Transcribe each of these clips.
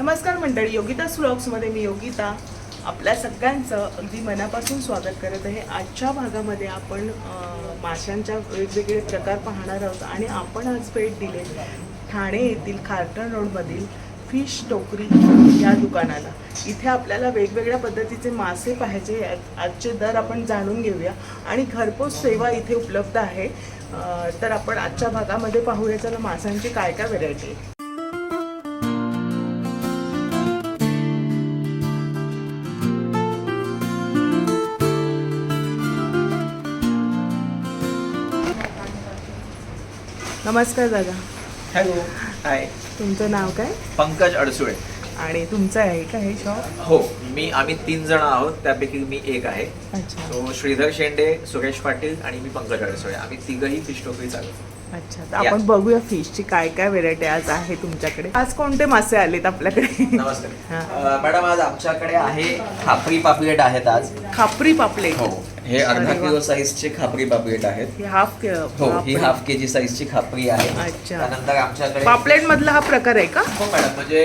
नमस्कार मंडळी, योगितास व्लॉग्समध्ये मी योगिता आपल्या सगळ्यांचं अगदी मनापासून स्वागत करत आहे. आजच्या भागामध्ये आपण माशांच्या वेगवेगळे प्रकार पाहणार आहोत आणि आपण आज भेट दिले ठाणे येथील खारटन रोडमधील फिश टोकरी या दुकानाला. इथे आपल्याला वेगवेगळ्या पद्धतीचे मासे पाहायचे. आजचे दर आपण जाणून घेऊया आणि घरपोच सेवा इथे उपलब्ध आहे. तर आपण आजच्या भागामध्ये पाहूया चला माशांची काय काय व्हेरायटी आहे. नमस्कार दादा. हॅलो. हाय. तुमचं नाव काय? पंकज अडसुळे. आणि तुमचं आहे का हे शॉप? हो, आम्ही 3 जण आहोत, त्यापैकी मी एक आहे. अच्छा. सो श्रीधर शेंडे, सुरेश पाटील आणि मी पंकज अडसुळे, आम्ही तिघही फिश टोकरी चालवतो. अच्छा, तर आपण बघूया फिशची काय काय व्हेरायटी आज आहे तुमच्याकडे. आज कोणते मासे आलेत आपल्याकडे? नमस्कार मॅडम, आज आमच्याकडे आहे खापरी पापलेट आहेत. आज खापरी पापलेट. हो, हे अर्धा किलो साईजचे खापरी पापलेट आहेत. ही ही हाफ केजी साईजची खापरी आहे. अच्छा. त्यानंतर आमच्याकडे पापलेट मधला हा प्रकार आहे का? हो मॅडम, म्हणजे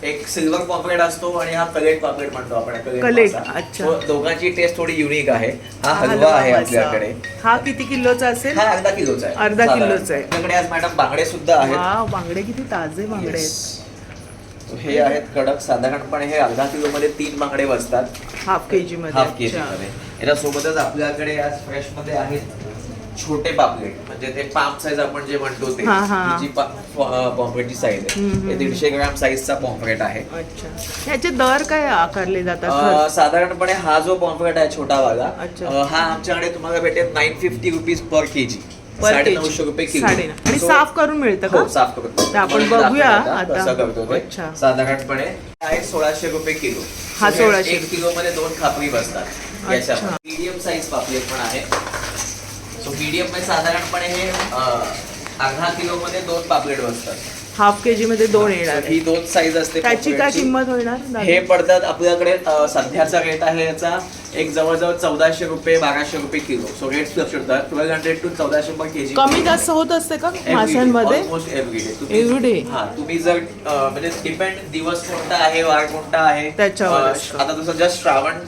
एक सिल्वर पॉम्फ्रेट असतो आणि हा कलेट पॉम्फ्रेट म्हणतो आपण. कलेट. अच्छा. दोघांची टेस्ट थोडी युनिक आहे. हा हलवा आहे आपल्याकडे. हा किती किलोचा असेल? हा अर्धा किलोचा आहे. अर्धा किलोचा आहे. आपल्याकडे आज मॅडम बांगडे सुद्धा आहेत. वाव, बांगडे किती ताजे बांगडे आहेत. हे आहेत कडक. साधारणपणे हे अर्धा किलो मध्ये 3 बांगडे बसतात. हाफ केजी मध्ये. याच्यासोबतच आपल्याकडे आज फ्रेश मध्ये आहेत छोटे पापलेट, म्हणजे ते पाम साईज आपण जे म्हणतो ते, जी पॉम्फ्रेटची साईज आहे. हे 150 ग्रॅम साईजचा पॉम्फ्रेट आहे. अच्छा. याचे दर काय आकारले जातात? साधारणपणे हा जो पॉम्फ्रेट आहे छोटा वाला, हा आमच्याकडे तुम्हाला भेटेल 950 रुपीज पर केजी. 950 रुपये किलो. आणि साफ करून मिळतं का? साफ करून. आपण बघूया आता कसं करतो ते. साधारणपणे आहे 1600 रुपये किलो. हा 1600. 1 किलो मध्ये 2 खापरी बसतात. याच्यामध्ये मीडियम साईज पापलेट पण आहे. सो मीडियम मध्ये साधारणपणे हे अर्धा किलो मध्ये 2 पापलेट बसतात. हाफ केजी मध्ये 2 येणार. ही 2 साईज असते. त्याची काय किंमत होणार? हे पडतात आपल्याकडे सध्याचा रेट आहे याचा एक जवळजवळ 1400 रुपये 1200 रुपये किलो. सो रेट फ्लक्च्युएट होतात. 1200 टू 1400 पर केजी. कमी जास्त होत असते का माशांमध्ये? Almost everyday. हा, तुम्ही जर म्हणजे डिपेंड दिवस कोणता आहे, वार कोणता आहे त्याच्यावर. आता जसं जस्ट श्रावण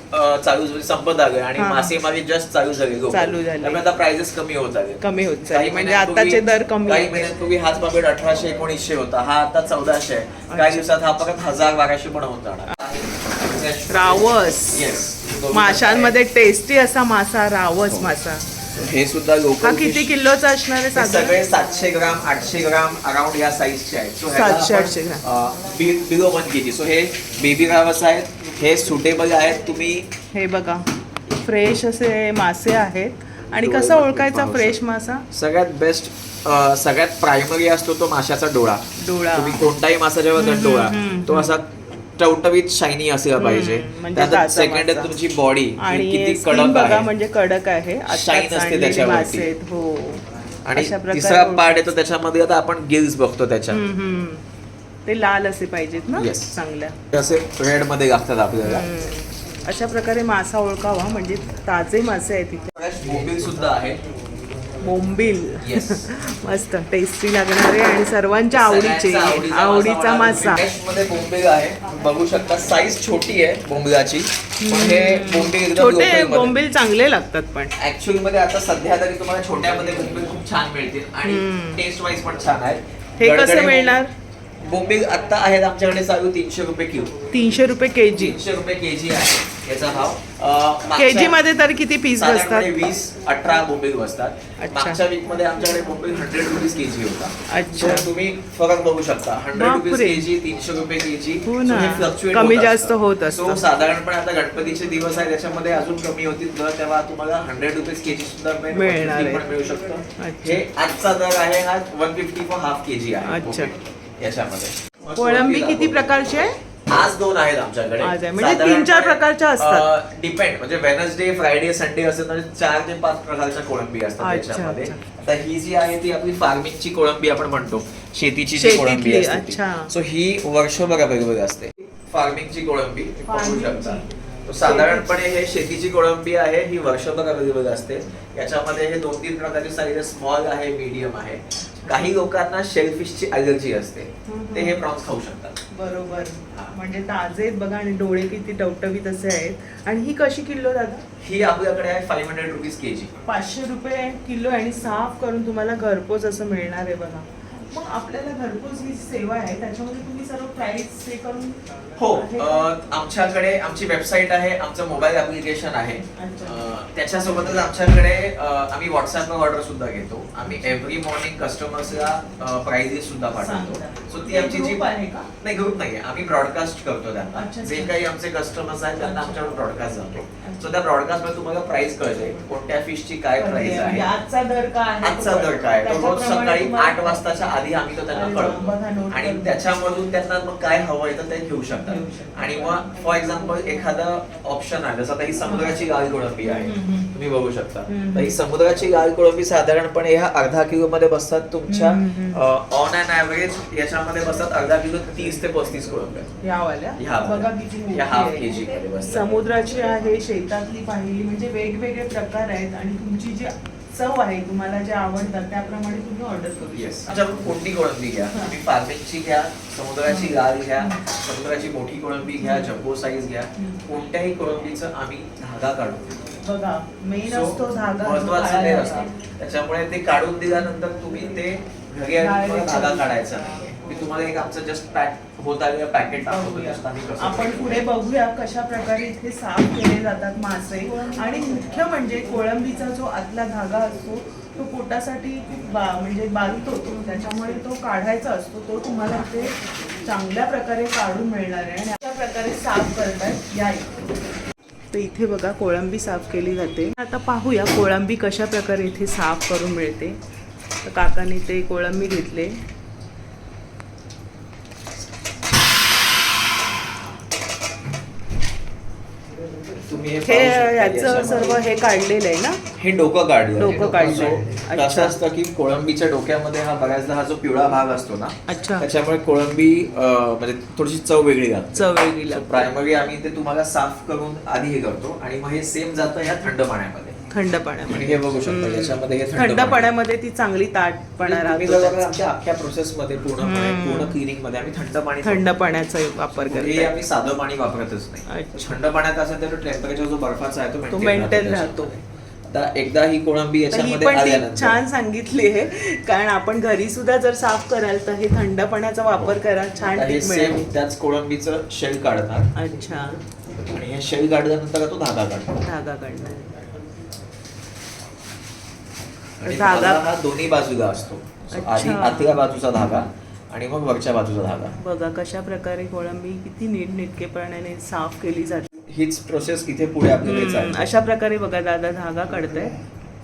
चालू संपत आले आणि मासेमारी जस्ट चालू झाली. त्यामुळे आता प्राइसेस कमी होत आले. म्हणजे आताचे दर कमी. काही महिन्यांपूर्वी हाच पापलेट 1800-1900 होता. हा आता 1400 आहे. काही दिवसात हा परत 1000-1200 पण होऊन जाणार. रावस. येस. माशांमध्ये टेस्टी असा मासा रावस मासा. हे सुद्धा लोकल. किती किलोचा असणार आहे? सगळे 700 ग्राम 800 ग्राम अराउंड या साईजचे आहेत. 700-800 ग्राम बिलो 1 केजी. सो हे बेबी रावस आहेत. हे सुटेबल आहेत. तुम्ही हे बघा, फ्रेश असे मासे आहेत. आणि कसा ओळखायचा फ्रेश मासा? सगळ्यात बेस्ट, सगळ्यात प्रायमरी असतो तो माशाचा डोळा. तुम्ही कोणताही मासा जेव्हा डोळा तो असा टवटवीत शायनी असला पाहिजे. सेकंड आहे तुमची बॉडी किती कडक आहे. म्हणजे कडक आहे, शाईन असते त्याच्यावरती. हो. आणि तिसरा पार्ट येतो त्याच्यामध्ये, आता आपण गिल्स बघतो त्याच्या, ते लाल असे पाहिजेत ना. चांगल्या असे रेड मध्ये लागतात आपल्याला. अशा प्रकारे मासा ओळखावा, म्हणजे ताजे मासे आहेत तिथे. बोंबील सुद्धा आहे. बोंबील. मस्त टेस्टी लागणारे आणि सर्वांच्या आवडीचा मासा. मध्ये बोंबील आहे, बघू शकता. साईज छोटी आहे बोंबिलाची, पण हे बोंबील छोटे बोंबील चांगले लागतात. पण ऍक्च्युअली मध्ये आता सध्या तरी तुम्हाला छोट्यामध्ये बोंबील खूप छान मिळतील आणि टेस्ट वाईज पण छान आहे. हे कसं मिळणार? बोंबील आता आहेत आमच्याकडे चालू 300 रुपये किलो. 300 रुपये केजी. 300 रुपये केजी आहे याचा भाव. केजी मध्ये तर किती पीस बसतात? 20-18 बोंबील बसतात. मागच्या वीक मध्ये आमच्याकडे बोंबील 100 रुपीज केजी होता. अच्छा. तुम्ही फरक बघू शकता. 100 रुपीज केजी, 300 रुपये केजी. कमी जास्त होत असतो. साधारणपणे आता गणपतीचे दिवस आहे, त्याच्यामध्ये अजून कमी होतील दर, तेव्हा तुम्हाला 100 रुपीज केजी सुद्धा मिळू शकतो. हे आजचा दर आहे हा 150 फॉर हाफ केजी आहे. अच्छा. याच्यामध्ये कोळंबी किती प्रकारची आहे? आज 2 आहेत आमच्याकडे. म्हणजे 3-4 प्रकारच्या असतात. डिपेंड, म्हणजे वेनसडे, फ्रायडे, संडे असेल म्हणजे 4 ते 5 प्रकारच्या कोळंबी असतात त्याच्यामध्ये. आता ही जी आहे ती आपली फार्मिंगची कोळंबी आपण म्हणतो, शेतीची जी कोळंबी असते. सो ही वर्षभर अवेलेबल असते. फार्मिंगची कोळंबी बघू शकता. साधारणपणे हे शेतीची कोळंबी आहे, ही वर्षभर अवेलेबल असते. याच्यामध्ये हे 2-3 प्रकारचे साईज, स्मॉल आहे, मीडियम आहे. काही लोकांना शेलफिशची ॲलर्जी असते, ते हे प्रॉन्स खाऊ शकतात. बरोबर, म्हणजे ताजे आहेत बघा आणि डोळे किती टवटवीत असे आहेत. आणि ही कशी किलो दादा? ही आपल्याकडे आहे 500 रुपीज केजी. 500 रुपये किलो आणि साफ करून तुम्हाला घरपोच असं मिळणार आहे बघा. मग आपल्याला घरपोच ही सेवा आहे, त्याच्यामध्ये तुम्ही सर्व प्राइस पे करून हो, आहे का? आमच्याकडे आमची वेबसाईट आहे, आमचं मोबाईल ऍप्लिकेशन आहे. अच्छा. त्याच्यासोबतच आमच्याकडे आम्ही व्हॉट्सअपवर ऑर्डर सुद्धा घेतो. आम्ही एव्हरी मॉर्निंग कस्टमर्सला प्राइजेस सुद्धा पाठवतो. सांगता. सो ती आमची जी ग्रुप आहे का? नाही, ग्रुप नाहीये, आम्ही ब्रॉडकास्ट करतो त्यांना. अच्छा. जे काही आमचे कस्टमर्स आहेत त्यांना आमच्याकडून ब्रॉडकास्ट जातो. अच्छा. सो त्या ब्रॉडकास्ट मध्ये तुम्हाला प्राइस कळते, कोणत्या फिशची काय प्राइस आहे, आजचा दर काय आहे, आजचा दर काय. तो रोज त्याच्याप्रमाणे सकाळी तुम्हाला- 8 वाजताच्या आधी आम्ही तो त्यांना अरे वा, बघा, कळवतो note आणि करून. त्याच्यामधून त्यांना मग काय हवंय तर ते घेऊ शकतात. घेऊ शकतात. आणि मग फॉर एक्झाम्पल एखादा ऑप्शन आहे, जसं आता ही समुद्राची गाळ कोळंबी आहे, तुम्ही बघू शकता. तर ही समुद्राची गाळ कोळंबी साधारणपणे ह्या अर्धा किलो मध्ये बसतात तुमच्या ऑन अँड ऍव्हरेज याच्यामध्ये बसतात अर्धा किलो 30 ते 35 कोळंब्या. ह्या वाल्या ह्या बघा किती मोठी ह्या हाफ आहे. केजी मध्ये बसतात. समुद्राची आहे, शेतातली पाहिली, म्हणजे वेगवेगळे प्रकार आहेत आणि तुमची जी चव आहे, तुम्हाला जे आवडतात त्याप्रमाणे तुम्ही ऑर्डर करू येस, शकता. त्याच्यावर कोणती कोळंबी घ्या, तुम्ही फार्मिंगची घ्या, समुद्राची गाळ घ्या, समुद्राची मोठी कोळंबी घ्या, जम्बो साईज घ्या, कोणत्याही कोळंबीचं आम्ही धागा काढतो. बघा, मेन So, असतो धागा जो महत्वाचं ते काढायला असतं. त्याच्यामुळे ते काढून दिल्यानंतर तुम्ही ते घरी आणून तुम्हाला धागा काढायचा नाहीये. मी तुम्हाला एक आमचं जस्ट पॅक होत आलेलं पॅकेट दाखवतो, just आम्ही कसं आपण पुढे बघूया कशा प्रकारे इथे साफ केले जातात मासे. आणि मुख्य म्हणजे कोळंबीचा जो आतला धागा असतो तो पोटासाठी म्हणजे बांधतो तो, त्याच्यामुळे तो काढायचा असतो. तो तुम्हाला इथे चांगल्या प्रकारे काढून मिळणार आहे आणि अशा प्रकारे साफ करतात या इथे. तर इथे बघा कोळंबी साफ केली जाते. आता पाहूया कोळंबी कशा प्रकारे इथे साफ करून मिळते. तर काकाने ते कोळंबी घेतले. तुम्ही हे पाहू शकता याचं याच्यामध्ये. सर्व हे काढलेलं आहे ना. हे डोकं काढलं. डोकं काढलंय. So, अच्छा. कसं असतं की कोळंबीच्या डोक्यामध्ये हा बऱ्याचदा हा जो पिवळा भाग असतो ना, अच्छा. त्याच्यामुळे कोळंबी म्हणजे थोडीशी चव वेगळी लागते. चव वेगळी लागते. प्रायमरी आम्ही ते तुम्हाला साफ करून आधी हे करतो आणि मग हे सेम जातं या थंड पाण्यामध्ये. थंड आणि पाण्यामध्ये हे बघू शकता याच्यामध्ये हे थंड पाण्यामध्ये ती चांगली ताटपणा तुम्ही राहतो. जर आमच्या अख्ख्या प्रोसेस मध्ये पूर्ण क्लिनिंग मध्ये आम्ही थंड पाणी थंड पाण्याचा वापर हे करतो. आम्ही साधं पाणी वापरतच नाही. अच्छा. थंड पाण्यात असेल तर टेम्परेचर जो बर्फाचा आहे तो तो मेंटेन राहतो. आता एकदा ही कोळंबी तर ही याच्यामध्ये पण टीप आल्यानंतर छान सांगितली आहे, कारण आपण घरी सुद्धा जर साफ कराल तर हे थंड पाण्याचा वापर करा. छान आता हे टीप मिळाली. सेम त्याच कोळंबीचं शेल काढणार अच्छा. आणि हे शेल काढल्यानंतर तो धागा काढतो. धागा काढणार. आणि धागा- धागा हा दोन्ही बाजूला असतो. So, अच्छा. आधी आतल्या बाजूचा धागा आणि मग वरच्या बाजूचा धागा. बघा कशा प्रकारे कोळंबी किती नीटनेटकेपणाने साफ केली जाते. हीच प्रोसेस इथे पुढे आपल्याला चालते. अशा प्रकारे बघा दादा धागा काढताय.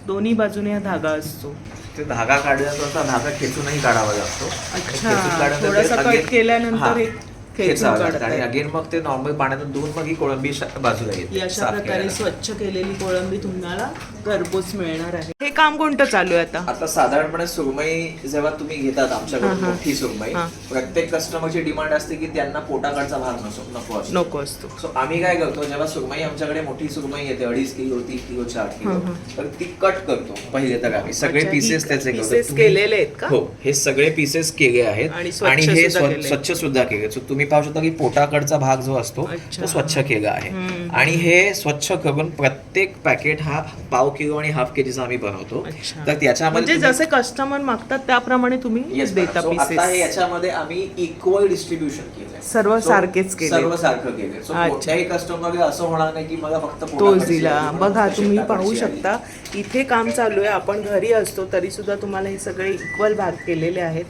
दोन्ही बाजूने हा धागा असतो. ते धागा काढल्यानंतर धागा खेचूनही काढावा लागतो. आणि अच्छा. खेचून काढल्यानंतर थोडंसं ते again- कट केल्यानंतर हा, हे खेचून खेचावं लागतं. काढताय. आणि अगेन मग ते नॉर्मल पाण्यातून धुवून मग ही कोळंबी बाजूला ही येते अशा साफ प्रकारे केल्यानंतर. स्वच्छ केलेली कोळंबी तुम्हाला घरपोच मिळणार आहे. हे काम कोणतं चालू आहे आता? आता साधारणपणे सुरमई जेव्हा तुम्ही घेतात आमच्याकडून हा, हा. मोठी सुरमई, हा. प्रत्येक कस्टमरची डिमांड असते की त्यांना पोटाकडचा भाग नको असतो. नको असतो. सो आम्ही काय करतो, जेव्हा सुरमई आमच्याकडे मोठी सुरमई येते 2.5 किलो 3 किलो 4 किलो, तर ती कट करतो पहिले. तर आम्ही सगळे अच्छा, पीसेस ही त्याचे pieces तुम्ही- केलेले आहेत का? हो, हे सगळे पीसेस केले आहेत आणि स्वच्छ आणि हे सुद्धा केले. स्वच्छ सुद्धा केले. सो तुम्ही पाहू शकता की पोटाकडचा भाग जो असतो अच्छा. तो स्वच्छ केला आहे. आणि हे स्वच्छ करून प्रत्येक पॅकेट हा पाव किलो आणि हाफ केजीचा आम्ही बनवतो. अच्छा. तर त्याच्यामध्ये म्हणजे तुम्ही- जसे कस्टमर मागतात त्याप्रमाणे तुम्ही Yes, देता madam. So, आता हे पीसेस. याच्यामध्ये आम्ही इक्वल डिस्ट्रीब्युशन केलंय. सर्व So, सारखेच केले. सर्व सारखं केलंय. So, अच्छा. कोणत्याही कस्टमरला असं होणार नाही की मला फक्त तोच पोटाकडची दिला. आली, बघा फक्त तुम्ही शेताकडची पाहू आली. शकता इथे काम चालू आहे. आपण घरी असतो तरी सुद्धा तुम्हाला हे सगळे इक्वल भाग केलेले आहेत.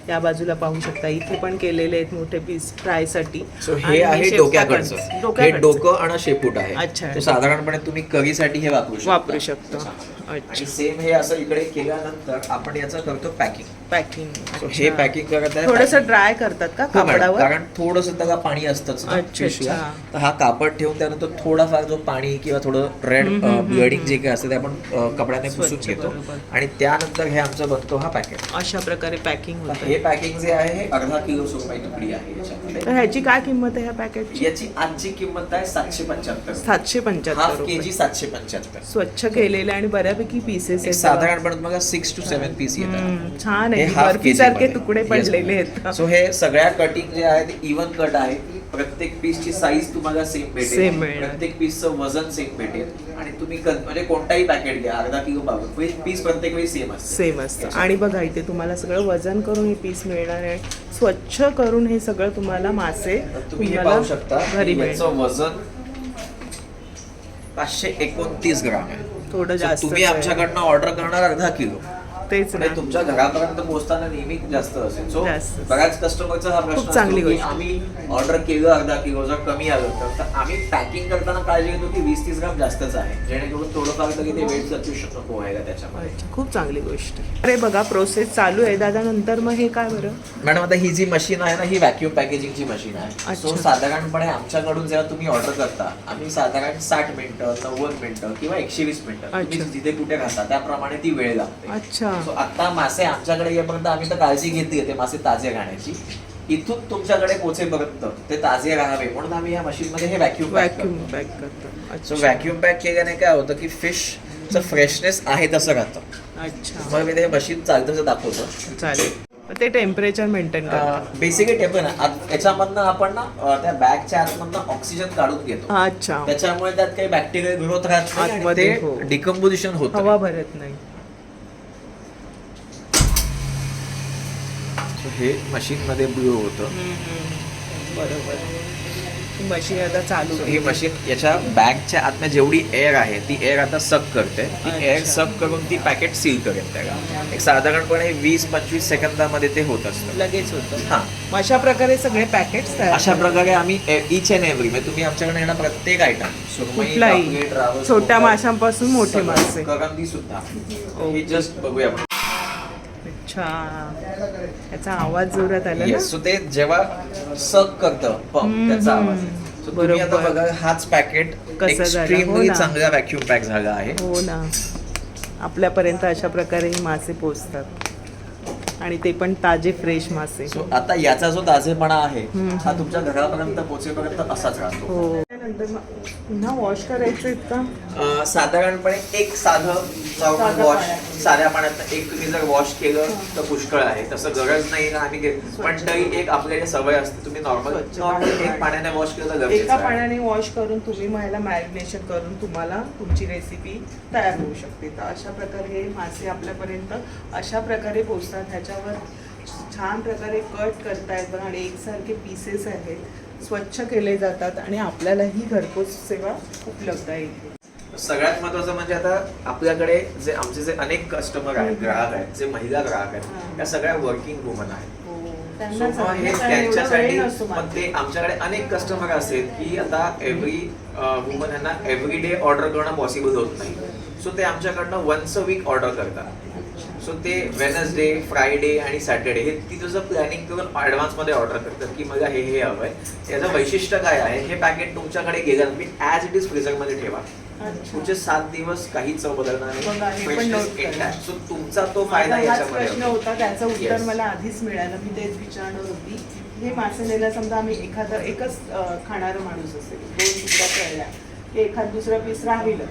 या बाजूला पाहू शकता इथे पण केलेले आहेत मोठे पीस फ्रायसाठी. सो हे आहे डोक्याकडचं. हे डोकं आणि शेपूट आहे. अच्छा. So, साधारणपणे तुम्ही करीसाठी हे वापरू शकतो. आणि अच्छा. सेम हे असं इकडे केल्यानंतर आपण याचं करतो पॅकिंग. पॅकिंग. So, हे पॅकिंग करत आहे. थोडंसं ड्राय करतात का हो, मॅडम. कापडावर? कारण थोडंसं त्याला पाणी असतंच ना अच्छा, पिशवीला. अच्छा. तर हा कापड ठेवून त्यानंतर थोडाफार जो पाणी किंवा थोडं रेड ब्लडिंग जे काही असतं ते आपण कपड्याने पुसून स्वच्छ, घेतो. बरोबर. आणि त्यानंतर हे आमचं बनतो हा पॅकेट. अशा प्रकारे पॅकिंग होतं. हे पॅकिंग जे आहे हे अर्धा किलो सुरमई तुकडी आहे याच्यामध्ये. तर ह्याची काय किंमत आहे ह्या पॅकेटची? याची आजची किंमत आहे 775. 775 हाफ रुपये. केजी 775. स्वच्छ केलेले आणि बऱ्यापैकी पीसेस आहेत. साधारणपणे तुम्हाला 6 to 7 पीस येतात. छान आहे हे half बर्फी kg सारखे मध्ये. तुकडे Yes, पडलेले ma'am. आहेत. सो हे सगळ्या कटिंग जे आहे ते इव्हन कट आहे. प्रत्येक पीसची साईज तुम्हाला सेम Same भेटेल. मिळणार. प्रत्येक पीसचं वजन सेम भेटेल आणि तुम्ही म्हणजे कोणताही पॅकेट घ्या, अर्धा किलो बाबा पीस प्रत्येक वेळी सेम असते. सेम असतं. आणि बघा इथे तुम्हाला सगळं वजन करून हे पीस मिळणार आहे. स्वच्छ करून हे सगळं तुम्हाला मासे तर तुम्ही हे तुम्हाला पाहू शकता घरी की मिळेल. याचं वजन 529 ग्राम आहे. थोडं So जास्त तुम्ही आमच्याकडनं ऑर्डर करणार अर्धा किलो तेच ना. म्हणजे तुमच्या घरापर्यंत पोहोचताना नेहमी जास्त असेल. सो जास्त. बऱ्याच कस्टमरचा हा प्रश्न खूप चांगली असतो की गोष्ट. आम्ही ऑर्डर केलं अर्धा किलो जर कमी आलं तर आम्ही पॅकिंग करताना काळजी घेतो की 20-30 ग्राम जास्तच आहे, जेणेकरून थोडंफार तरी ते वेट फ्लक्च्युएशन नको व्हायला त्याच्यामध्ये. अच्छा, खूप चांगली गोष्ट. अरे बघा प्रोसेस चालू आहे दादा. नंतर मग हे काय बरं? मॅडम आता ही जी मशीन आहे ना ही व्हॅक्यूम पॅकेजिंगची मशीन आहे. अच्छा. सो साधारणपणे आमच्याकडून जेव्हा तुम्ही ऑर्डर करता आम्ही साधारण 60 मिनिटं 90 मिनिटं किंवा 120 मिनिटं तुम्ही अच्छा. जिथे कुठे राहता त्याप्रमाणे ती वेळ लागते. अच्छा. सो आता मासे आमच्याकडे येईपर्यंत आम्ही तर काळजी घेतली ते मासे ताजे राहण्याची. इथून तुमच्याकडे पोहोचेपर्यंत ते ताजे राहावे म्हणून आम्ही या मशीन मध्ये हे व्हॅक्यूम व्हॅक्यूम पॅक करतो. सो अच्छा. व्हॅक्यूम पॅक केल्याने काय होतं की फिशचं फ्रेशनेस आहे तसं राहतं. अच्छा मग मी ते मशीन चालतं दाखवतो. चालेल. ते टेम्परेचर मेंटेन करतो. बेसिकली टेम्पर याच्यामधनं आपण ना त्या बॅगच्या आतमधनं ऑक्सिजन काढून घेतो. अच्छा. त्याच्यामुळे त्यात काही बॅक्टेरियल ग्रोथ राहत नाही आणि आतमध्ये, ते हो. डिकम्पोजिशन होतं. हवा भरत नाही. So हे मशीन मध्ये ब्लो होतं. बरोबर. ही मशीन आता चालू ही मशीन याच्या बॅगच्या आतमध्ये जेवढी एअर आहे ती एअर आता सक करते. ती एअर अच्छा. सक करून ती पॅकेट सील करेल त्याला. एक साधारणपणे 20-25 सेकंदामध्ये ते होत असतं. लगेच होतं. हा मग अशा प्रकारे सगळे पॅकेट्स तयार अशा प्रकारे आम्ही इच अँड एव्हरी म्हणजे तुम्ही आमच्याकडे येणार प्रत्येक आयटम सुरमई, कुठलाही पापलेट, रावस, छोट्या कोकण, माशांपासून मोठे सगळं. मासे. करंदी सुद्धा हे जस्ट बघूया आपण. अच्छा. याचा आवाज जोरात आला ना. येस. सो ते जेव्हा सक करतं पंप त्याचा आवाज आहे. So तुम्ही आता बरोबर. बघा हाच पॅकेट कसं झालं? हो एक्स्ट्रीमली ना. चांगला व्हॅक्यूम पॅक झाला आहे. हो ना. आपल्यापर्यंत अशा प्रकारे हे मासे पोचतात आणि ते पण ताजे फ्रेश मासे. सो आता याचा जो ताजेपणा आहे हम्म. हा तुमच्या घरापर्यंत पोहोचेपर्यंत असाच राहतो. हो. त्यानंतर मग पुन्हा वॉश करायचं का? साधारणपणे एक साधं नॉर्मल साधं वॉश पाण्यात. साध्या पाण्यात एक तुम्ही जर वॉश केलं तर पुष्कळ आहे. तसं गरज नाही ना आम्ही पण तरी एक आपल्याला सवय असते तुम्ही नॉर्मल एक पाण्याने वॉश केलं तर गरजेचं एका आहे. पाण्याने वॉश करून तुम्ही मला मॅरिनेशन करून तुम्हाला तुमची रेसिपी तयार होऊ शकते. तर अशा प्रकारे हे मासे आपल्यापर्यंत अशा प्रकारे पोचतात. ह्याच्यावर छान प्रकारे कट करतायत बघा आणि एकसारखे पीसेस आहेत. स्वच्छ केले जातात आणि आपल्यालाही घरपोच सेवा उपलब्ध आहे इथे. सगळ्यात महत्वाचं म्हणजे आता आपल्याकडे जे आमचे जे अनेक कस्टमर आहेत, ग्राहक आहेत, जे महिला ग्राहक आहेत त्या सगळ्या वर्किंग वुमन आहेत. त्यांना So, मग हे सगळ्यांना एवढा त्यांच्यासाठी वेळ नसतो मग मागे. ते आमच्याकडे अनेक कस्टमर असेल की आता एव्हरी वुमन यांना एव्हरी डे ऑर्डर करणं पॉसिबल होत नाही. सो ते आमच्याकडनं वन्स अ वीक ऑर्डर करतात. सो ते वेनसडे, फ्रायडे आणि सॅटर्डे हे ती तुझं प्लॅनिंग करून ॲडव्हान्समध्ये ऑर्डर करतात की मला हे हवं आहे. याचं वैशिष्ट्य काय आहे, हे पॅकेट तुमच्याकडे गेलं तुम्ही ॲज इट इज फ्रीझरमध्ये ठेवा. अच्छा. पुढचे 7 दिवस काही चव बदलणार बघा, हे पण नाही. note करा. सो तुमचा तो फायदा माझा हाच याच्यामध्ये प्रश्न होतो. होता, त्याचं उत्तर Yes. मला आधीच मिळालं. मी तेच विचारणार होती. हे मासे नेला समजा आम्ही एखादं एकच खाणारं माणूस असेल, 2 तुकड्या तळल्या की एखाद दुसरा पीस राहिलं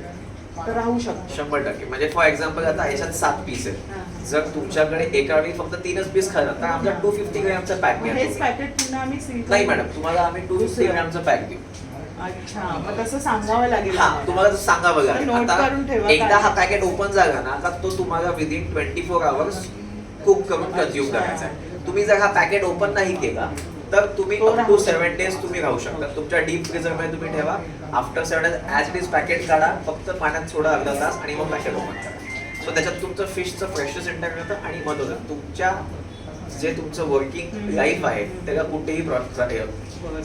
तर राहू शकतो. 100% म्हणजे फॉर एक्झाम्पल आता याच्यात 7 पीस आहेत. हां. जर तुमच्याकडे एका वेळी फक्त 3च पीस खाल्ला तर आमचा 250 ग्रॅमचा पॅक मग घ्या हेच तुम्ही. पॅकेट पुन्हा आम्ही सील नाही मॅडम, तुम्हाला आम्ही 250 ग्रॅमचा पॅक देऊ. अच्छा. मग तसं सांगावं लागेल हा आम्हाला. तुम्हाला सांगावं तर लागेल. note आता करून ठेवा एकदा काय. हा पॅकेट ओपन झाला ना का तो तुम्हाला विदिन 24 आवर्स कुक करून कंझ्युम अच्छा. करायचा आहे. तुम्ही जर हा पॅकेट ओपन नाही केला तर तुम्ही तो अप टू राहू 7 डेज तुम्ही राहू शकता. तुमच्या डीप फ्रीझर मध्ये तुम्ही ठेवा. After 7 days as it is packet काढा, फक्त पाण्यात सोडा अर्धा तास आणि मग पॅकेट ओपन करा. सो त्याच्यात तुमचं फिशचं फ्रेशनेस इंटॅक्ट होतं आणि मग होतं तुमच्या जे तुमचं वर्किंग लाईफ आहे त्याला कुठेही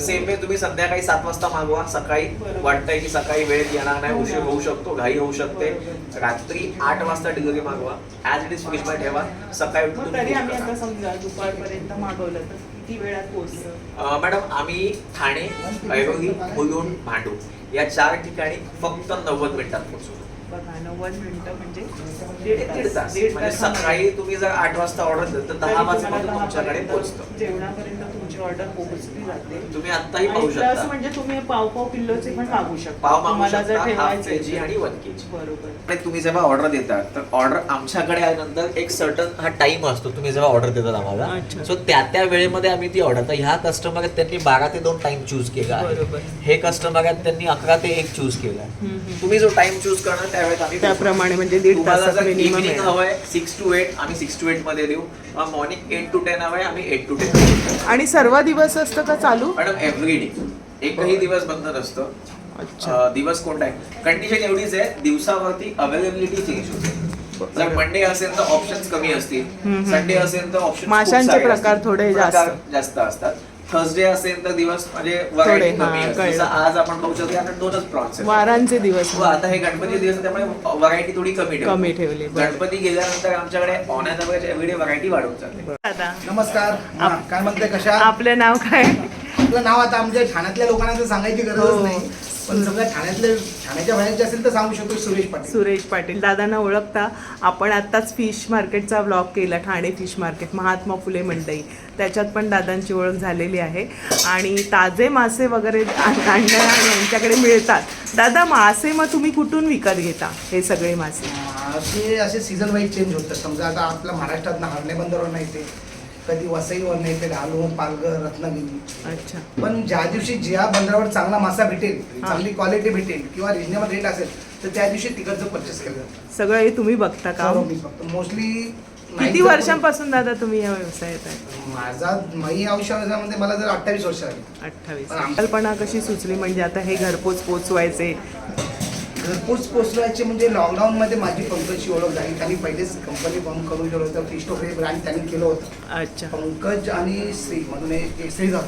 सेम वे तुम्ही संध्याकाळी 7 वाजता मागवा, सकाळी वाटतंय की सकाळी वेळेत येणार नाही, उशीर होऊ शकतो, घाई होऊ शकते, रात्री 8 वाजता डिलिव्हरी मागवा, ॲज इट इज फ्रीज मध्ये ठेवा, सकाळी उठून मग तुम्ही तरी cook आम्ही करा. आता समजा दुपारपर्यंत मागवलं तर किती वेळात पोहोचतं? मॅडम आम्ही ठाणे, ऐरोली, मुलुंड, भांडूप या 4 ठिकाणी फक्त 90 मिनिटात पोहोचवतो. बघा 90 मिनिटं म्हणजे दीड तास. म्हणजे सकाळी तुम्ही जर 8 वाजता ऑर्डर दिली तर 10 वाजेपर्यंत तुमच्याकडे पोहोचतं. जेवणापर्यंत तुमची ऑर्डर पोहोचली जाते. तुम्ही आत्ताही आणि पाहू plus शकता. म्हणजे तुम्ही पाव किलोचे पण मागू शकता. पाव मागू तुम्हाला जर शकता, हाफ ठेवायचे केजी आणि 1 केजी. बरोबर. आणि तुम्ही जेव्हा ऑर्डर देता तर ऑर्डर आमच्याकडे आल्यानंतर एक सर्टन हा टाइम असतो. तुम्ही जेव्हा ऑर्डर देतात आम्हाला, अच्छा. सो त्या वेळेमध्ये आम्ही ती ऑर्डर, तर ह्या कस्टमर आहेत त्यांनी 12 ते 2 टाइम चूज केला आहे. बरोबर. हे कस्टमर आहेत त्यांनी 11 ते 1 चूज केला आहे. तुम्ही जो टाइम चूज करणार त्यावेळेस आम्ही त्याप्रमाणे म्हणजे दीड तुम्हाला तासात जर मिनिमम इव्हिनिंग हवंय 6 to 8 आम्ही 6 to 8 मध्ये देऊ. मॉर्निंग 8 to 10 हवंय आम्ही 8 to 10 देऊ. आणि सर्व दिवस असतं का चालू? मॅडम एव्हरी डे, एकही दिवस बंद नसतं. दिवस कोणता आहे, कंडिशन एवढीच आहे, दिवसावरती अवेलेबिलिटी चेंज होते. जर मंडे असेल तर ऑप्शन्स कमी असतील, संडे असेल तर ऑप्शन माशांचे प्रकार थोडे जास्त असतात. थर्सडे असेल तर दिवस म्हणजे व्हरायटी कमी असते. जसं आज आपण बघू शकतो आपण 2च प्रॉन्स वारांचे दिवस. आता हे गणपती दिवस आहे, त्यामुळे व्हरायटी थोडी कमी ठेवली. गणपती गेल्यानंतर आमच्याकडे on an average every variety वाढून जाते. दादा नमस्कार. काय म्हणते, कशा? आपलं नाव काय? आपलं नाव आता आमच्या ठाण्यातल्या लोकांना तर सांगायची गरजच नाही, पण समजा ठाण्याच्या बाहेरचे असेल तर सांगू शकतो. सुरेश पाटील. दादांना ओळखता. आपण आत्ताच फिश मार्केटचा व्लॉग केला, ठाणे फिश मार्केट, महात्मा फुले मंडई, त्याच्यात पण दादांची ओळख झालेली आहे. आणि ताजे मासे वगैरे आणण्या यांच्याकडे मिळतात. दादा, मासे मग तुम्ही कुठून विकत घेता हे सगळे मासे? असे सीझन वाईज चेंज होतात. समजा आता आपल्या महाराष्ट्रात हरणे बंदरवर नाही ते, कधी वसईवर नाही ते, ढालू, पालघर, रत्नागिरी. अच्छा. पण ज्या दिवशी ज्या बंदरावर चांगला मासा भेटेल, चांगली क्वालिटी भेटेल किंवा रिजनेबल रेट असेल तर त्या दिवशी तिकडचं परचेस केलं जातं. सगळं हे तुम्ही बघता का? मी फक्त मोस्टली. किती वर्षांपासून दादा तुम्ही या व्यवसायात आहे? माझी आयुष्यामध्ये मला जर 28 वर्ष आली. 28. कल्पना कशी सुचली म्हणजे आता हे घरपोच पोचवायचे? घरपोच पोचवायचे म्हणजे लॉकडाऊन मध्ये माझी पंकजची ओळख झाली. त्यांनी पहिलेच कंपनी फॉर्म करून गेलं होतं, फिश टोकरी ब्रँड त्यांनी केलं होतं. अच्छा. पंकज आणि श्री म्हणून एक श्रीधर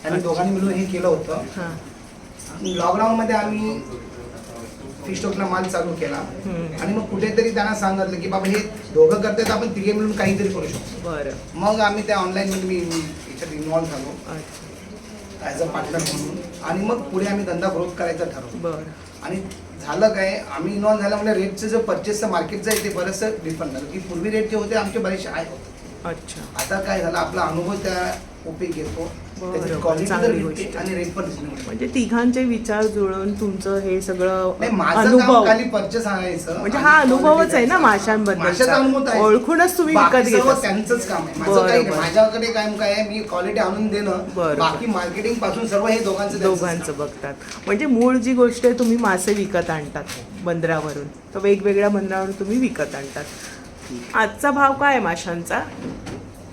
त्यांनी दोघांनी मिळून हे केलं होतं. लॉकडाऊन मध्ये आम्ही फिश टोकला माल चालू केला आणि मग कुठेतरी त्यांना सांगितलं की बाबा हे दोघं करतात, आपण तिघे मिळून काहीतरी करू शकतो. बरं. मग आम्ही त्या ऑनलाईन मध्ये मी याच्यात इन्व्हॉल्व्ह झालो ॲज अ पार्टनर म्हणून. आणि मग पुढे आम्ही धंदा ग्रोथ करायचा ठरवलं. बरं. आणि झालं काय, आम्ही इन्व्हॉल्व्ह झाल्यामुळे रेटचं जे परचेसचं मार्केटचं आहे ते बरंचसं डिफरंट झालं. की पूर्वी रेट जे होते आमचे बरेचसे हाय होते. अच्छा. आता काय झालं, आपला अनुभव त्या उपयोग येतो, त्याची क्वालिटी तर भेटते आणि रेट पण रिजनेबल. म्हणजे तिघांचे विचार जुळवून तुमचं हे सगळं नाही, माझं काम अनुभव खाली परचेस आणायचं. म्हणजे हा अनुभवच आहे ना माशांबद्दलचा. ओळखूनच तुम्ही विकत घेता. त्यांचंच काम आहे, माझं काही नाही. माझ्याकडे काम काय आहे, मी क्वालिटी आणून देणं, बाकी मार्केटिंग पासून सर्व हे दोघांचं बघतात. म्हणजे मूळ जी गोष्ट आहे, तुम्ही मासे विकत आणतात बंदरावरून, तर वेगवेगळ्या बंदरावरून तुम्ही विकत आणतात. आजचा भाव काय आहे माशांचा?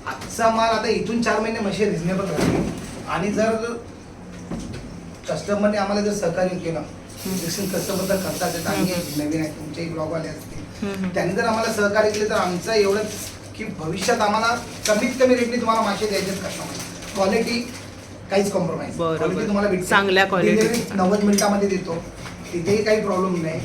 आजचा माल आता इथून 4 महिने मासे रिजनेबल राहते. आणि जर कस्टमरने आम्हाला जर सहकार्य केलं, कस्टमर तर करतात येत, आम्ही नवीन आहे, तुमचेही ब्लॉगवाले असतील, त्यांनी जर आम्हाला सहकार्य केले तर आमचं एवढंच की भविष्यात आम्हाला कमीत कमी रेटने तुम्हाला मासे द्यायचेच कस्टमर. क्वालिटी काहीच कॉम्प्रोमाइज, क्वालिटी तुम्हाला भेटते. चांगल्या क्वालिटी 90 मिनिटामध्ये देतो, तिथेही काही प्रॉब्लेम नाही.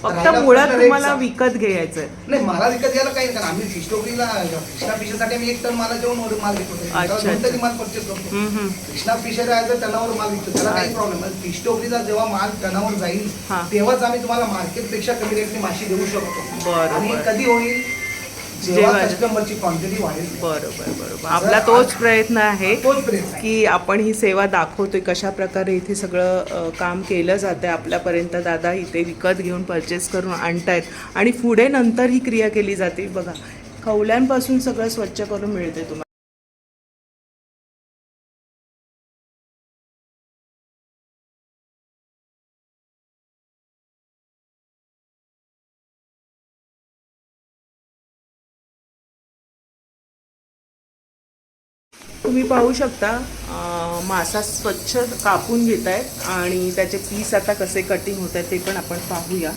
फक्त मुळात तुम्हाला विकत घ्यायचं नाही, मला विकत घ्यायला काही नाही, कारण आम्ही फिश टोकरीला कृष्णा फिशरसाठी आम्ही 1 टन माल घेतो. कोणतरी माल परचेस करतो. कृष्णा फिशर आहे तर टनावर माल विकतो, त्याला काही प्रॉब्लेम नाही. फिश टोकरीला जेव्हा माल टनावर जाईल तेव्हाच आम्ही तुम्हाला मार्केटपेक्षा कमी रेटने मासे देऊ शकतो. आणि कधी होईल, जेव्हा कस्टमरची क्वांटिटी वाढेल. बरोबर. आपला तोच प्रयत्न आहे की आपण ही सेवा दाखवतोय, कशा प्रकारे इथे सगळं काम केलं जातं आपल्यापर्यंत. दादा इथे विकत घेऊन परचेस करून आणतायत आणि पुढे नंतर ही क्रिया केली जाते. बघा, खवल्यांपासून सगळं स्वच्छ करून मिळते तुम्हाला. तुम्ही पाहू शकता मासा स्वच्छ कापून घेत आहेत आणि त्याचे पीस आता कसे कटिंग होत आहेत ते पण आपण पाहूया.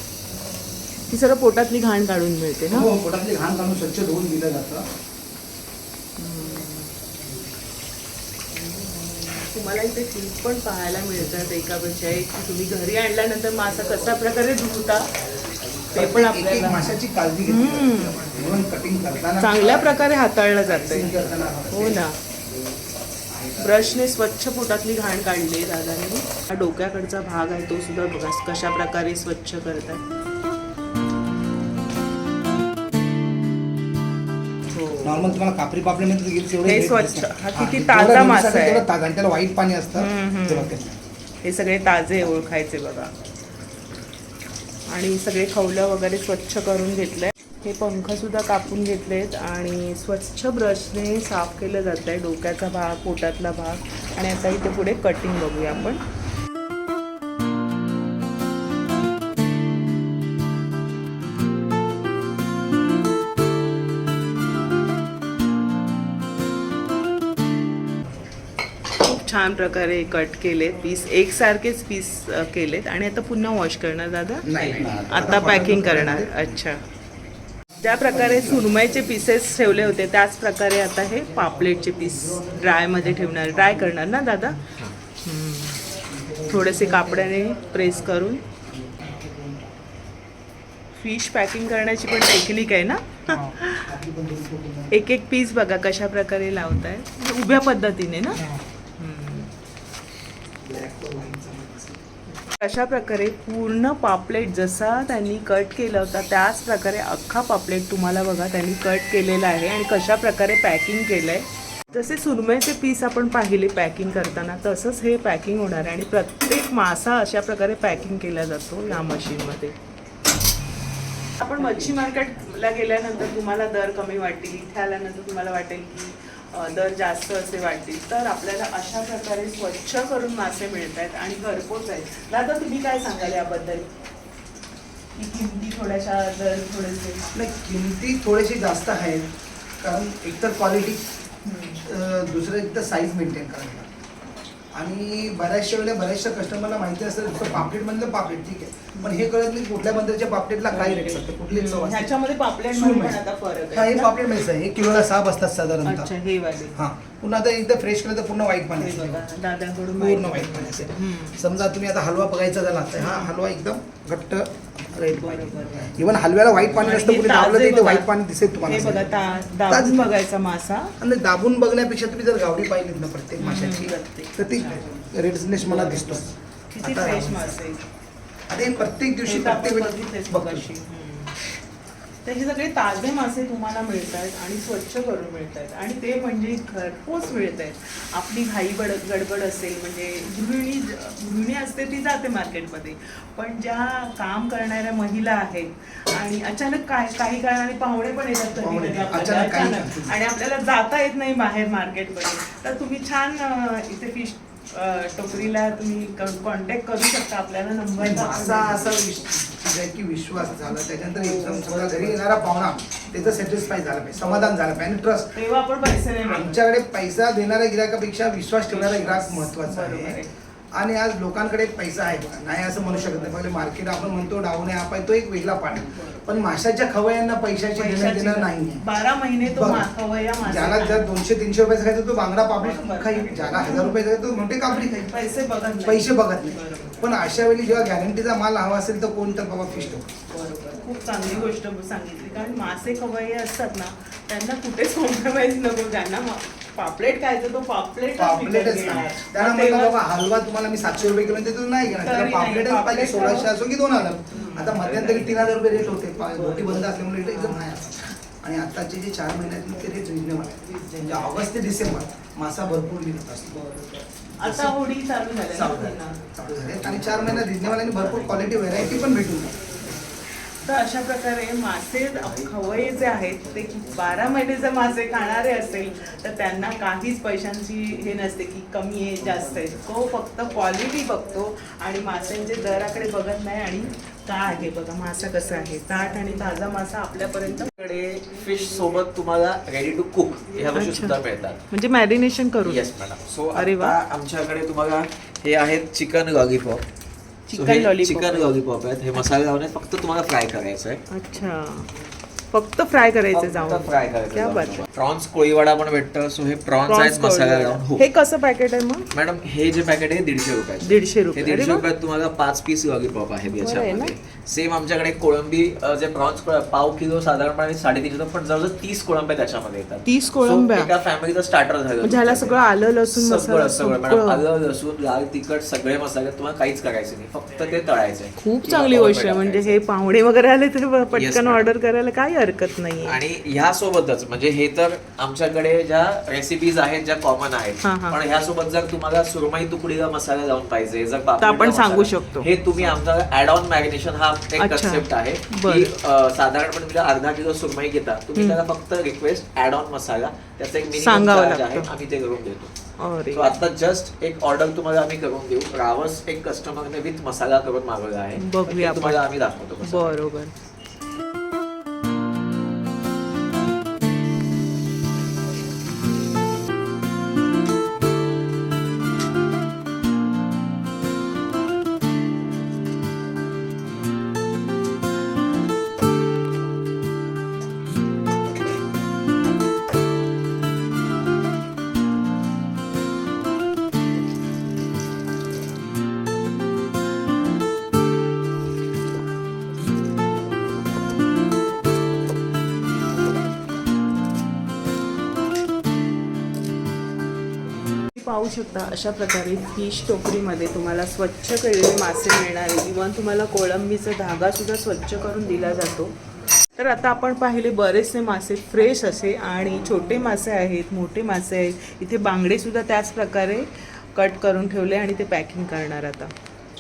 ही सर्व पोटातली घाण काढून मिळते ना? हो, पोटातली घाण काढून स्वच्छ धुवून दिलं जातं. तुम्हाला इथे टीप पण पाहायला मिळतात एकापेक्षा एक, की तुम्ही घरी आणल्यानंतर मासा कशा प्रकारे धुता ते पण आपल्याला माशाची काळजी घेतली म्हणून कटिंग करताना चांगल्या प्रकारे हाताळलं जातंय. करताना हो ना. ब्रशने स्वच्छ पोटातली घाण काढली दादाने. हा डोक्याकडचा भाग आहे तो सुद्धा बघा कशा प्रकारे स्वच्छ करतात. नॉर्मल तुम्हाला कापरी पापडीमध्ये गेली तेवढं हे रेट स्वच्छ. दिसतं. हा किती जेवढं ताजा रेडीसाठी मासा आहे. तेवढं ताजा आणि त्याला व्हाईट पाणी असतं ते बघा. हे सगळे ताजे ओळखायचे बघा. आणि सगळे खवलं वगैरे स्वच्छ करून घेतलंय. हे पंख सुद्धा कापून घेतलेत आणि स्वच्छ ब्रशने साफ केलं जात आहे डोक्याचा भाग, पोटातला भाग. आणि आता इथे पुढे कटिंग बघूया आपण. खूप छान प्रकारे कट केलेत पीस, एकसारखेच पीस केलेत. आणि आता पुन्हा वॉश करणार दादा? नाही आता पॅकिंग करणार. अच्छा. ज्या प्रकारे सुरमईचे पीसेस ठेवले होते त्याच प्रकारे आता हे पापलेटचे पीस ड्रायमध्ये ठेवणार. ड्राय करणार ना दादा? थोडेसे कापडाने प्रेस करून. फिश पॅकिंग करण्याची पण टेक्निक आहे ना? एक एक पीस बघा कशा प्रकारे लावताय उभ्या पद्धतीने ना. अशा प्रकारे पूर्ण पापलेट जसा त्यांनी कट केला होता त्याच प्रकारे अख्खा पापलेट तुम्हाला बघा त्यांनी कट केलेला आहे. आणि कशा प्रकारे पॅकिंग केलं आहे. जसे सुरमईचे पीस आपण पाहिले पॅकिंग करताना तसंच हे पॅकिंग होणार आहे. आणि प्रत्येक मासा अशा प्रकारे पॅकिंग केला जातो या मशीनमध्ये. आपण मच्छी मार्केटला गेल्यानंतर तुम्हाला दर कमी वाटतील, इथे आल्यानंतर तुम्हाला वाटेल की दर जास्त असे वाटतील. तर आपल्याला अशा प्रकारे स्वच्छ करून मासे मिळत आहेत आणि घरपोच आहेत. दादा तुम्ही काय सांगाल याबद्दल? की किमती थोड्याशा, दर थोडेसे? नाही, किमती थोडेसे जास्त आहेत कारण एकतर क्वालिटी, दुसरं एकतर साईज मेंटेन करायला. आणि बऱ्याचशा कस्टमरला माहिती असतं फक्त पापलेटमधलं पापलेट ठीक आहे, पण हे कळत नाही कुठल्या बंदरच्या पापलेटला काय रेट असतं, कुठली चव असते. ह्याच्यामध्ये पापलेटमध्ये पण आता फरक हा, आहे हे ना? पापलेट माहिती आहे, हे किलोला 6 बसतात साधारणतः. अच्छा, हे वाले. हा, पुन्हा आता एकदा फ्रेश केलं तर पूर्ण व्हाईट पाणी हे असेल, बघा, दादाकडून पूर्ण व्हाईट पाणी असेल. समजा तुम्ही आता हलवा बघायचा झाला तर हा हलवा एकदम घट्ट रेड पाहिजे. इव्हन हलव्याला व्हाईट पाणी आणि नसतं, हे कुठे दाबलं तर ताजे इथे बघा. व्हाईट पाणी दिसेल हे तुम्हाला. बघा दाबून बघायचा मासा. आणि दाबून बघण्यापेक्षा तुम्ही जर गावडी पाहिलीत ना प्रत्येक माशाची तर ती रेडनेस मला दिसतो. किती आता फ्रेश मासे. आता हे प्रत्येक दिवशी हे आपण प्रत्येक बघितलेच वेळेस मगाशी. तर हे सगळे ताजे मासे तुम्हाला मिळत आहेत आणि स्वच्छ करून मिळत आहेत. आणि ते म्हणजे घरपोच मिळत आहेत. आपली घाई गडबड असेल म्हणजे गृहिणी असते ती जाते मार्केटमध्ये, पण ज्या काम करणाऱ्या महिला आहेत आणि अचानक काही कारणाने पाहुणे पण येतात कधी अचानक अचानक आणि आपल्याला जाता येत नाही बाहेर मार्केटमध्ये, तर तुम्ही छान इथे फिश टोकरीला तुम्ही कॉन्टॅक्ट करू शकता. आपल्याला नंबर मासा असा की विश्वास झाला त्याच्यानंतर एकदम समजा घरी येणारा पाहुणा त्याचं सॅटिस्फाय झालं पाहिजे, समाधान झालं पाहिजे आणि ट्रस्ट. तेव्हा आपण पैसे नाही मागणार. आमच्याकडे पैसा देणाऱ्या गिराकापेक्षा विश्वास ठेवणारा गिराक महत्वाचा बरोबर आहे. आहे. आणि आज लोकांकडे पैसा आहे बघा, नाही असं म्हणू शकत नाही. पहिले मार्केट आपण म्हणतो डाऊन आहे, आपण तो एक वेगळा पाठ आहे, पण माशाच्या खवयांना पैशाची देणं नाही. 12 महिने तो खवय्या मासा ज्याला जर 200-300 रुपयाचा खायचं तो बांगडा पापडी खाईल, ज्याला 1000 रुपयाचा खायचं तो मोठे कापडी खाईल. पैसे बघत नाही. पैसे बघत नाही. पण अशा वेळी जेव्हा गॅरंटीचा माल हवा असेल तर कोण तर बाबा फिश ठेवतो. बरोबर, खूप चांगली गोष्ट सांगितली. कारण मासे खवय्ये असतात ना त्यांना कुठेच कॉम्प्रोमाइज नको. ज्यांना पापलेट खायचं तो पापलेटच नाही. त्याला म्हणलं बाबा हलवा तुम्हाला मी 700 रुपये किलो देतो, नाही घेणार, त्याला पापलेटच पाहिजे. 1600 असो की 2000. आता मध्यंतरी 3000 रुपये रेट होते, रोटी बंद असल्यामुळे रेट एकदम हाय. आणि आताचे जे 4 महिन्यातले ते रेट रिजनेबल आहे. म्हणजे ऑगस्ट ते डिसेंबर मासा भरपूर मिळत असतो. आता होडी चालू झाले आणि 4 महिन्यात रिजनेबल आणि भरपूर क्वालिटी व्हेरायटी पण भेटून जाते. तर अशा प्रकारे मासे खवय्ये जे आहेत ते 12 महिने जर मासे खाणारे असेल तर त्यांना काहीच पैशांची हे नसते की कमी आहे जास्त आहे. तो फक्त क्वालिटी बघतो आणि माशांचे दराकडे बघत नाही. आणि काय आहे बघा मासा कसा आहे, ताट आणि ताजा मासा आपल्यापर्यंत. फिश सोबत तुम्हाला रेडी टू कुक ह्या गोष्टी अच्छा. सुद्धा मिळतात. म्हणजे मॅरिनेशन करून. Yes madam. सो अरे वा. आता आमच्याकडे तुम्हाला हे आहेत chicken lollipop. Chicken lollipop. Chicken lollipop आहेत. हे मसाले लावून फक्त तुम्हाला फ्राय करायचं आहे. अच्छा, फक्त फ्राय करायचे जाऊन. फ्राय क्या करायचं. बात आहे. प्रॉन्स कोळीवाडा पण भेटतं. सो हे प्रॉन्स आहेत मसाला लावून. हो हे कसं पॅकेट आहे मग? मॅडम हे जे पॅकेट आहे 150 रुपये. 150 हे रुपये. 150 रुपयात तुम्हाला 5 पीस लॉलीपॉप आहेत बरं आहे ना? याच्यामध्ये. सेम आमच्याकडे कोळंबी जे प्रॉन्स पाव किलो साधारणपणे 350, पण जवळजवळ 30 कोळंब्या त्याच्यामध्ये येतात. 30 कोळंब्या? So, एका फॅमिलीचं स्टार्टर झालं. म्हणजे ह्याला सगळं आलं लसूण मसाला सगळं मॅडम, आलं लसूण लाल तिखट सगळे मसाले, तुम्हाला काहीच करायचे नाही, फक्त ते तळायचे. खूप चांगली गोष्ट आहे. म्हणजे हे पाहुणे वगैरे आले तर पटकन ऑर्डर करायला काही हरकत नाही. आणि ह्यासोबतच म्हणजे हे तर आमच्याकडे ज्या रेसिपीज आहेत ज्या कॉमन आहेत, पण ह्यासोबत जर तुम्हाला सुरमई तुकडीला मसाला लावून पाहिजे, जर आपण सांगू शकतो. हे तुम्ही आमचा ऍड ऑन मॅरिनेशन हा एक कन्सेप्ट आहे की साधारणपणे तुम्ही अर्धा किलो सुरमई घेता, तुम्ही त्याला फक्त रिक्वेस्ट ऍड ऑन मसाला, त्याचा एक मिनिमम चार्ज आहे, आम्ही ते करून देतो. So, आता जस्ट एक ऑर्डर तुम्हाला आम्ही करून देऊ. रावस एक कस्टमरने विथ मसाला करून मागवला आहे, बघूया तुम्हाला आम्ही दाखवतो. बरोबर. पाहू शकता अशा प्रकारे फिश टोकरीमध्ये तुम्हाला स्वच्छ केलेले मासे मिळणार आहे. इव्हन तुम्हाला कोळंबीचा धागा सुद्धा स्वच्छ करून दिला जातो. तर आता आपण पाहिले बरेचसे मासे फ्रेश असे, आणि छोटे मासे आहेत, मोठे मासे आहेत. इथे बांगडे सुद्धा त्याच प्रकारे कट करून ठेवले आणि ते पॅकिंग करणार. आता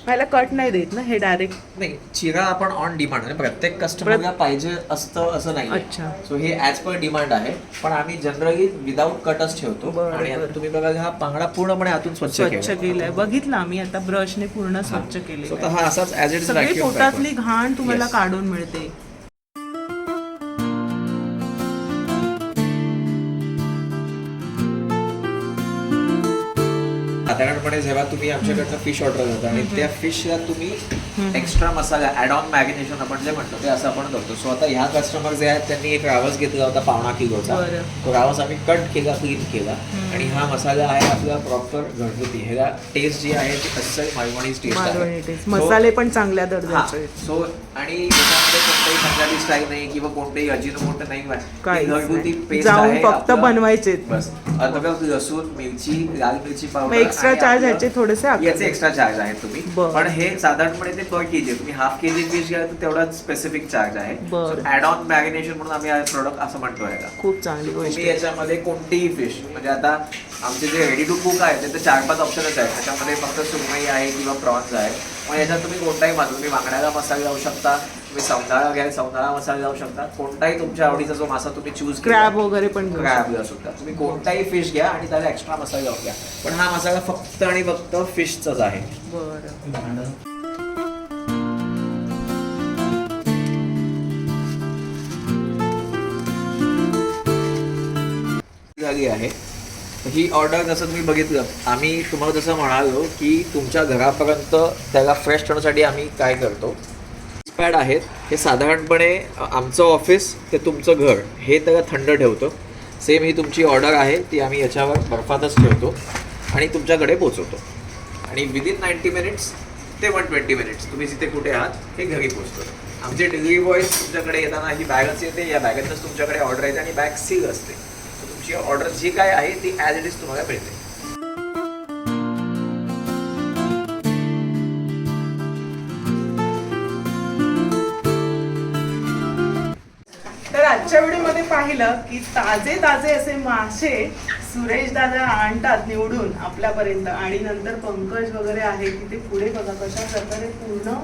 मला कट नाही देत ना, हे डायरेक्ट नाही, चिरा आपण ऑन डिमांड, प्रत्येक कस्टमरला पाहिजे असतं असं नाही. अच्छा. सो हे ऍज पर डिमांड आहे, पण आम्ही जनरली विदाऊट कटच ठेवतो. आणि आता तुम्ही बघा हा बांगडा पूर्णपणे आतून स्वच्छ केलाय. बघितलं आम्ही आता ब्रशने पूर्ण स्वच्छ केले. हा असाच ऍज इट इज सगळी पोटातली घाण तुम्हाला काढून मिळते. साधारणपणे जेव्हा तुम्ही आमच्याकडनं फिश ऑर्डर करता आणि त्या फिशला तुम्ही extra masala add on marination आपण जे म्हणतो ते असं आपण करतो. सो आता ह्या कस्टमर जे आहेत त्यांनी एक रावस घेतला होता 1.5 किलोचा. तो रावस आम्ही कट केला, क्लीन केला, आणि हा मसाला आहे आपला प्रॉपर घरगुती. ह्याला टेस्ट जी आहे ती अस्सल मालवणी टेस्ट आहे. मसाले पण चांगल्या दर्जाचे. सो आणि याच्यामध्ये कोणताही पंजाबी स्टाईल नाही किंवा कोणतेही अजिनोमोटो नाही, घरगुती पेस्ट आहे, फक्त बनवायचे. बस अद्रक, लसूण, मिरची, लाल मिरची पावडर, एक्स्ट्रा चार्ज याचे थोडेसे याचे एक्स्ट्रा चार्ज आहेत तुम्ही. पण हे साधारणपणे ते पर केजी, तुम्ही हाफ केजी फिश घ्या तर तेवढाच स्पेसिफिक चार्ज आहे. ऍड ऑन मॅरिनेशन म्हणून आम्ही हा प्रोडक्ट असं म्हणतो याला. खूप चांगली गोष्ट. तुम्ही याच्यामध्ये कोणतीही फिश, म्हणजे आता आमचे जे रेडी टू कुक आहे ते 4-5 ऑप्शनच आहेत. त्याच्यामध्ये फक्त सुरमई आहे किंवा प्रॉन्स आहे. मग याच्यात तुम्ही कोणताही मासा, तुम्ही बांगड्याला मसाला लावू शकता, तुम्ही सौंदाळा घ्या सौंदाळा मसाला लावू शकता, कोणताही तुमच्या आवडीचा जो मासा तुम्ही चूज, क्रॅब वगैरे पण क्रॅब लावू शकता. तुम्ही कोणताही फिश घ्या आणि त्याला एक्स्ट्रा मसाला लावून घ्या, पण हा मसाला फक्त आणि फक्त फिशचाच आहे. बरं. झाली आहे ही ऑर्डर. जसं तुम्ही बघितलं, आम्ही तुम्हाला जसं म्हणालो की तुमच्या घरापर्यंत त्याला फ्रेश ठेवण्यासाठी आम्ही काय करतो, पॅड आहेत हे साधारणपणे आमचं ऑफिस ते तुमचं घर हे त्याला थंड ठेवतो. सेम ही तुमची ऑर्डर आहे ती आम्ही याच्यावर बर्फातच ठेवतो आणि तुमच्याकडे पोचवतो. आणि विदिन 90 मिनिट्स ते 120 मिनिट्स तुम्ही जिथे कुठे आहात हे घरी पोचतो. आमचे डिलिव्हरी बॉयज तुमच्याकडे येताना ही बॅगच येते, या बॅगेतच तुमच्याकडे ऑर्डर येते आणि बॅग सील असते. तुमची ऑर्डर जी काय आहे ती ॲज इट इज तुम्हाला मिळते. तर आजच्या व्हिडिओमध्ये पाहिलं की ताजे ताजे असे मासे सुरेश दादा आणतात निवडून आपल्यापर्यंत, आणि नंतर पंकज वगैरे आहे तिथे पुढे बघा कशा प्रकारे पूर्ण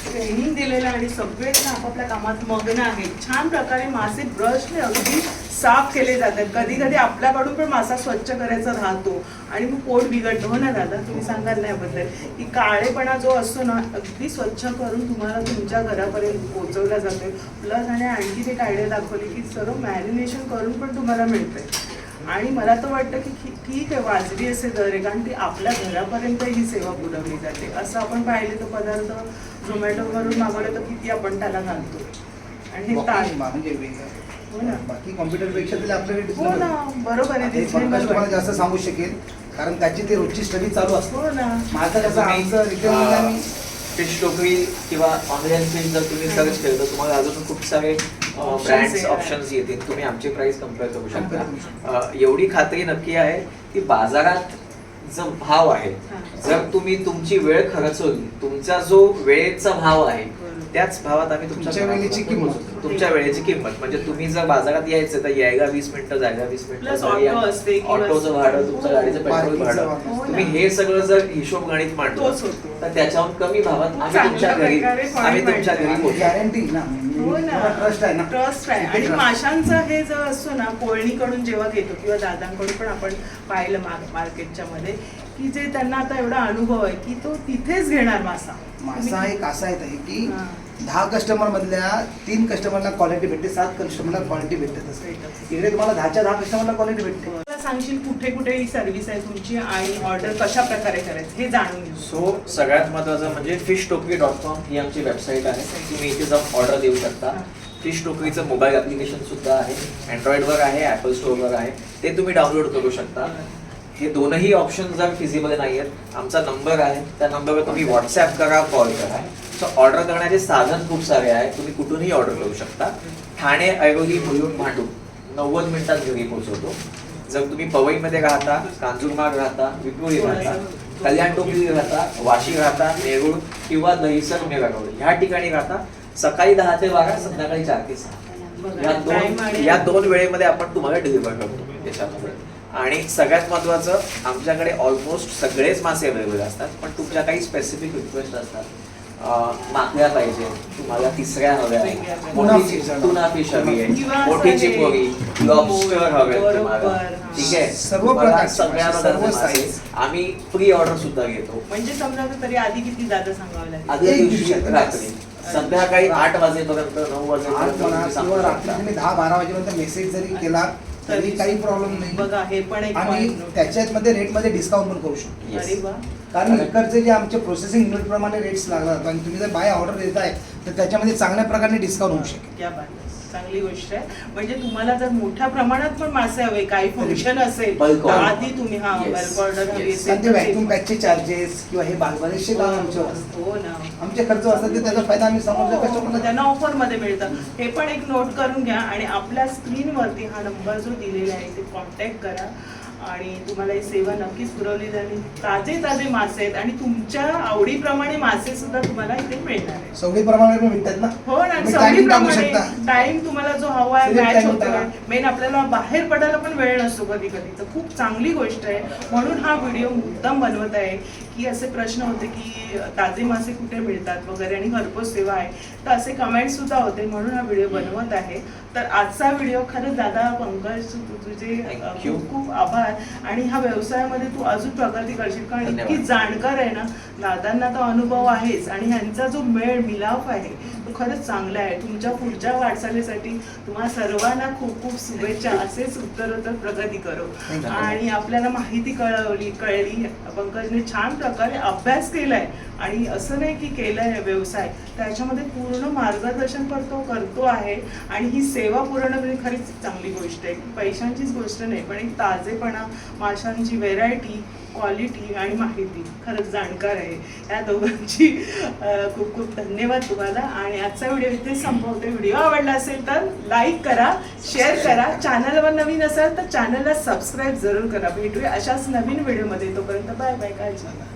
ट्रेनिंग दिलेलं आणि सगळेजण आपापल्या कामात मग्न आहे. छान प्रकारे मासे ब्रशने अगदी साफ केले जातात. कधी कधी आपल्याकडून पण मासा स्वच्छ करायचा राहतो आणि मग पोट बिघडतो. हो ना दादा, तुम्ही सांगाल ना याबद्दल की काळेपणा जो असतो ना अगदी स्वच्छ करून तुम्हाला तुमच्या घरापर्यंत पोहोचवला जातो. प्लस आणि आणखी एक आयडिया दाखवली की सर्व मॅरिनेशन करून पण तुम्हाला मिळतंय. आणि मला तर वाटतं की ठीक आहे, वाजवी असे दर आहे, कारण ती आपल्या घरापर्यंत ही सेवा पुरवली जाते. असं आपण पाहिले तो पदार्थ झोमॅटोवरून मागवलं तर किती आपण त्याला घालतो. आणि हे हो ना, बाकी कॉम्प्युटरपेक्षा तरी आपल्याकडे हो ना, बरोबर आहे. तुम्हाला जास्त सांगू शकेल कारण त्याची ती रोजची स्टडी चालू असते. हो ना, माझं कसं आमचं रिटेल फिश टोकरी किंवा ऑनलाईन फिश जर तुम्ही सर्च केलं तर तुम्हाला अजून खूप सारे ब्रँड्स ऑप्शन्स येतील. तुम्ही आमची प्राइस कम्पेअर करू शकता. एवढी खात्री नक्की आहे की बाजारात जो भाव आहे, जर तुम्ही तुमची वेळ खर्चवली, तुमचा जो वेळेचा भाव आहे त्याच भावात आम्ही तुमच्या वेळेची किंमत, तुमच्या वेळेची किंमत म्हणजे तुम्ही जर बाजारात यायचं तर यायला 20 मिनिटं, जायला 20 मिनिटं, ऑटोचं भाडं, तुमचं गाडीचं पेट्रोल भाडं, तुम्ही हे सगळं जर हिशोब गणित मांडलं तर त्याच्याहून कमी भावात आम्ही तुमच्या घरी पोहोचू. गॅरंटी ना, ट्रस्ट आहे ना. ट्रस्ट आहे. आणि माशांचं हे जर असतो ना, कोळणीकडून जेव्हा घेतो किंवा दादांकडून पण आपण पाहिलं मार्केटच्या मध्ये की जे त्यांना आता एवढा अनुभव आहे की तो तिथेच घेणार मासा एक असा आहे की 10 कस्टमर मधल्या 3 कस्टमरला क्वालिटी भेटते, 7 कस्टमरला क्वालिटी भेटते. इकडे तुम्हाला 10च्या 10 कस्टमरला क्वालिटी भेटते. मला सांगशील कुठे कुठे ही सर्व्हिस आहे तुमची आणि ऑर्डर कशा प्रकारे करायचं हे जाणून घेऊ. सो सगळ्यात महत्त्वाचं म्हणजे fishtokery.com ही आमची वेबसाईट आहे. तुम्ही इथे जाऊन ऑर्डर देऊ शकता. फिश टोकरीचं मोबाईल ॲप्लिकेशन सुद्धा आहे, अँड्रॉइडवर आहे, ॲपल स्टोअरवर आहे, ते तुम्ही डाउनलोड करू शकता. हे दोनही ऑप्शन जर फिजिबल नाही आहेत, आमचा नंबर आहे, त्या नंबरवर तुम्ही व्हॉट्सॲप करा, कॉल करा. सो ऑर्डर करण्याचे साधन खूप सारे आहेत, तुम्ही कुठूनही ऑर्डर करू शकता. ठाणे, ऐरोली, मुलुंड, भांडूप 90 मिनिटात घरी पोहोचवतो. जर तुम्ही पवईमध्ये राहता, कांजूरमार्ग राहता, विक्रोळी राहता, कल्याण डोंबिवली राहता, वाशी राहता, नेरूळ किंवा दहिसर मेगारोड ह्या ठिकाणी राहता, सकाळी 10 ते 12, संध्याकाळी 4 ते 6 या दोन वेळेमध्ये आपण तुम्हाला डिलिव्हर करतो त्याच्यामध्ये. आणि सगळ्यात महत्त्वाचं, आमच्याकडे ऑलमोस्ट सगळेच मासे अवेलेबल असतात, पण तुमच्या काही स्पेसिफिक रिक्वेस्ट असतात. माकड्या पाहिजे, तुम्हाला तिसऱ्या हव्या, टुना फिश हवी आहे, मोठी चिपोरी, लॉबस्टर हवे तुम्हाला, ठीक आहे, सर्व प्रकार, सगळ्या प्रकारचे आम्ही प्री ऑर्डर सुद्धा घेतो. म्हणजे समजा तरी आधी किती दादा सांगावं लागेल? आदल्या दिवशी रात्री संध्याकाळी 8 वाजेपर्यंत, 9 वाजेपर्यंत तुम्ही 10-12 वाजेपर्यंत मेसेज जरी केला तरी काही प्रॉब्लेम नाही. बघा हे पण एक आणि त्याच्यात मध्ये रेट मध्ये डिस्काउंट पण करू शकतो. अरे वा. कारण इकडचे जे आमचे प्रोसेसिंग युनिट प्रमाणे रेट्स लागतात आणि तुम्ही जर बाय ऑर्डर देताय तर त्याच्यामध्ये चांगल्या प्रकारे डिस्काउंट होऊ शकेल. क्या बात आहे. चांगली गोष्ट आहे. म्हणजे तुम्हाला जर मोठ्या प्रमाणात पण मासे हवे, काही फंक्शन असेल तर आधी तुम्ही बल्क ऑर्डर हवी असेल ते व्हॅक्यूम पॅकचे चार्जेस किंवा हे बरेचसे काम आमच्यावर असतात. हो ना, आमचे खर्च असतात ते त्याचा फायदा आम्ही समोरच्या कस्टमरला त्यांना ऑफर मध्ये मिळतं. हे पण एक नोट करून घ्या आणि आपल्या स्क्रीनवरती हा नंबर जो दिलेला आहे ते कॉन्टॅक्ट करा आणि तुम्हाला ही सेवा नक्कीच पुरवली जाईल. ताजे ताजे मासे आहेत आणि तुमच्या आवडीप्रमाणे मासे सुद्धा तुम्हाला इथे मिळणार आहे. सवडीप्रमाणे पण भेटतात ना. हो ना, तुम्ही timing टाकू सवडीप्रमाणे शकता. टाइम तुम्हाला जो हवा आहे Select मॅच time होतो. करा. मेन आपल्याला बाहेर पडायला पण वेळ नसतो कधी कधी, तर खूप चांगली गोष्ट आहे. म्हणून हा व्हिडिओ मुद्दाम बनवत आहे की असे प्रश्न होते की ताजे मासे कुठे मिळतात वगैरे आणि घरपोच सेवा आहे, तर असे कमेंट सुद्धा होते, म्हणून हा व्हिडिओ बनवत आहे. तर आजचा व्हिडिओ खरंच दादा पंकज तुझे खूप खूप आभार. आणि ह्या व्यवसायामध्ये तू अजून प्रगती करशील, कारण इतकी जाणकार आहे ना, दादांना तर अनुभव आहेच आणि ह्यांचा जो मेळ मिलाफ आहे तो खरंच चांगला आहे. तुमच्या पुढच्या वाटचालीसाठी तुम्हाला सर्वांना खूप खूप शुभेच्छा. असेच उत्तरोत्तर प्रगती करो. आणि आपल्याला माहिती कळली पंकजने छान प्रकारे अभ्यास केलाय आणि असं नाही की केलंय व्यवसाय, त्याच्यामध्ये पूर्ण मार्गदर्शन करतो आहे. आणि ही सेवा पूर्णपणे खरीच चांगली गोष्ट आहे. पैशांचीच गोष्ट नाही, पण एक ताजेपणा, माशांची व्हेरायटी, क्वालिटी आणि माहिती खरंच जाणकार आहे. या दोघांची खूप खूप धन्यवाद तुम्हाला. आणि आजचा व्हिडिओ इथे संपवते. व्हिडिओ आवडला असेल तर लाईक करा, शेअर करा. चॅनलवर नवीन असाल तर चॅनलला सबस्क्राईब जरूर करा. भेटूया अशाच नवीन व्हिडिओमध्ये. तोपर्यंत बाय बाय, काळजी घ्या.